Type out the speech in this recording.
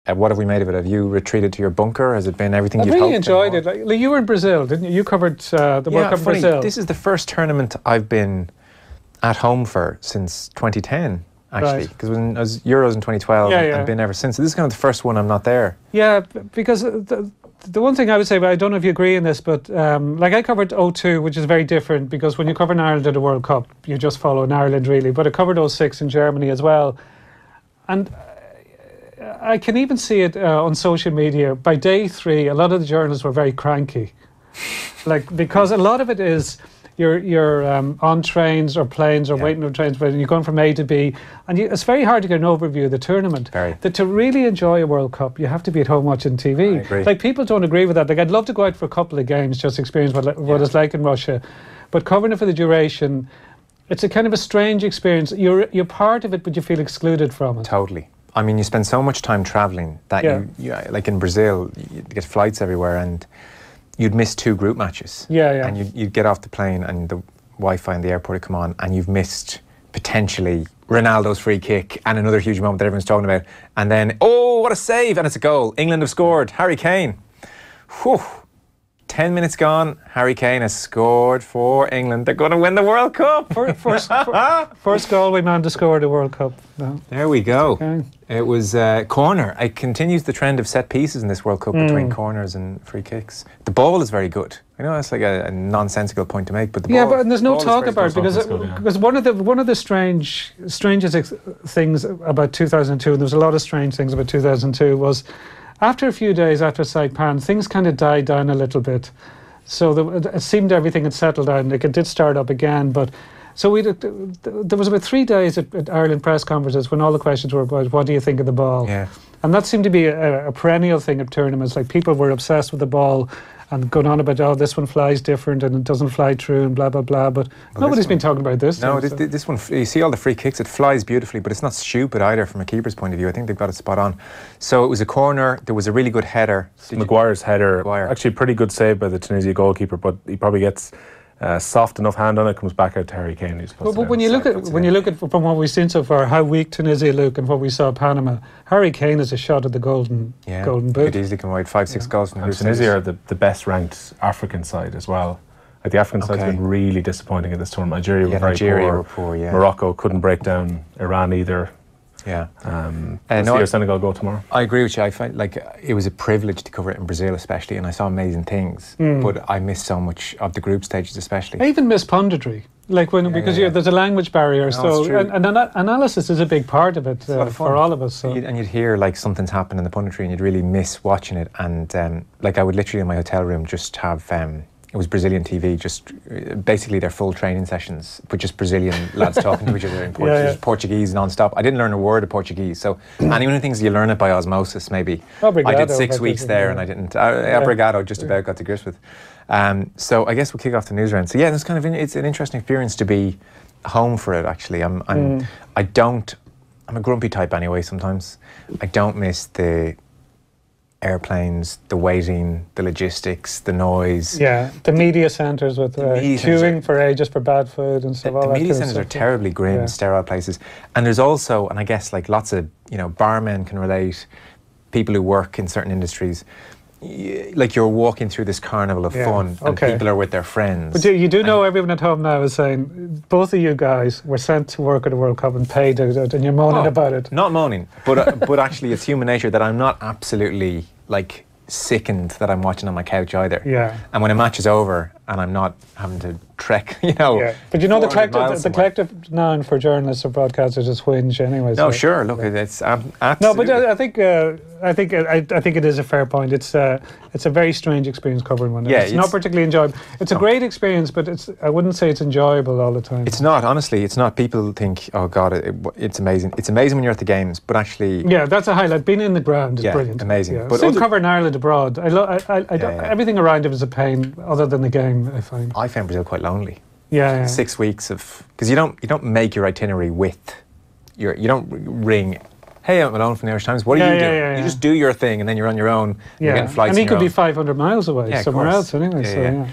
What have we made of it? Have you retreated to your bunker? Has it been everything you'd hoped? I hoped? really enjoyed it. Like you were in Brazil, didn't you? You covered the World Cup in Brazil. This is the first tournament I've been at home for since 2010, actually, because when I was Euros in 2012, I've been ever since. So this is kind of the first one I'm not there. Yeah, because the one thing I would say, but I don't know if you agree in this, but like I covered 02, which is very different, because when you cover in Ireland at a World Cup, you just follow in Ireland, really. But I covered 06 in Germany as well. And I can even see it on social media. By day 3, a lot of the journalists were very cranky. Like, because a lot of it is you're on trains or planes or waiting on trains, but you're going from A to B, and it's very hard to get an overview of the tournament. That to really enjoy a World Cup, you have to be at home watching TV. I agree. Like, people don't agree with that. Like, I'd love to go out for a couple of games, just experience what it's like in Russia, but covering it for the duration, it's a kind of a strange experience. You're part of it, but you feel excluded from it. Totally. I mean, you spend so much time travelling that you like in Brazil, you get flights everywhere, and you'd miss 2 group matches. And you'd get off the plane and the Wi-Fi in the airport would come on, and you've missed potentially Ronaldo's free kick and another huge moment that everyone's talking about. And then, oh, what a save! And it's a goal. England have scored. Harry Kane. Whew. 10 minutes gone, Harry Kane has scored for England. They're going to win the World Cup. First goal we managed to score at the World Cup. No. There we go. Okay. It was corner. It continues the trend of set pieces in this World Cup between corners and free kicks. The ball is very good. I know that's like a nonsensical point to make, but the ball, but there's no talk about it because one of the strangest things about 2002, and there was a lot of strange things about 2002, was after a few days after Saipan, things kind of died down a little bit. So it seemed everything had settled down. Like, it did start up again, but so there was about 3 days at Ireland press conferences when all the questions were about what do you think of the ball? Yeah. And that seemed to be a perennial thing at tournaments. Like, people were obsessed with the ball and going on about, oh, this one flies different and it doesn't fly true and blah, blah, blah. But nobody's been talking about this. No, this one, you see all the free kicks, it flies beautifully, but it's not stupid either from a keeper's point of view. I think they've got it spot on. So it was a corner, there was a really good header. Maguire's header, actually a pretty good save by the Tunisia goalkeeper, but he probably gets soft enough hand on it, comes back out to Harry Kane. But when you look at from what we've seen so far, how weak Tunisia look and what we saw Panama, Harry Kane is a shot at the golden boot. Could easily come away 5-6 goals from Tunisia are the best ranked African side as well. Like, the African side's been really disappointing in this tournament. Nigeria were poor. Morocco couldn't break down Iran either. We'll see Senegal go tomorrow. I agree with you. I find like it was a privilege to cover it in Brazil, especially, and I saw amazing things. But I missed so much of the group stages, especially. I even miss punditry, like because there's a language barrier. And analysis is a big part of it for all of us. So. And you'd hear like something's happened in the punditry, and you'd really miss watching it. And like I would literally in my hotel room just have. It was Brazilian TV, just basically their full training sessions, but just Brazilian lads talking to each other in Portuguese non-stop. I didn't learn a word of Portuguese, so anyone who thinks you learn it by osmosis, maybe. Obrigado, I did 6 weeks there and I didn't. Obrigado, just about got to grips with. So I guess we'll kick off the news round. So yeah, it's an interesting experience to be home for it. Actually, I'm a grumpy type anyway. Sometimes I don't miss the airplanes, the waiting, the logistics, the noise. Yeah, the media centres with queuing for ages for bad food and stuff. The media centres are terribly grim, sterile places. And there's also, and I guess like lots of, barmen can relate, people who work in certain industries, like you're walking through this carnival of fun and people are with their friends. But you do know everyone at home now is saying, both of you guys were sent to work at the World Cup and paid it, and you're moaning about it. Not moaning, but actually it's human nature that I'm not absolutely like sickened that I'm watching on my couch either. Yeah. And when a match is over and I'm not having to trek, Yeah. But the collective noun for journalists or broadcasters is whinge anyway. No, sure. Look, it's absolutely. No, but I think it is a fair point. It's a very strange experience covering one. It's not particularly enjoyable. It's a great experience, but I wouldn't say it's enjoyable all the time. It's not. Honestly, it's not. People think, oh God, it's amazing. It's amazing when you're at the games, but actually, that's a highlight. Being in the ground is brilliant. Amazing. Yeah. But still covering Ireland abroad. Everything around it is a pain, other than the game. I find. I found Brazil quite lonely. 6 weeks of, because you don't make your itinerary with you don't ring, hey, I'm Malone from the Irish Times, what are you doing? You just do your thing and then you're on your own. You're getting flights. And he could be 500 miles away somewhere else anyway.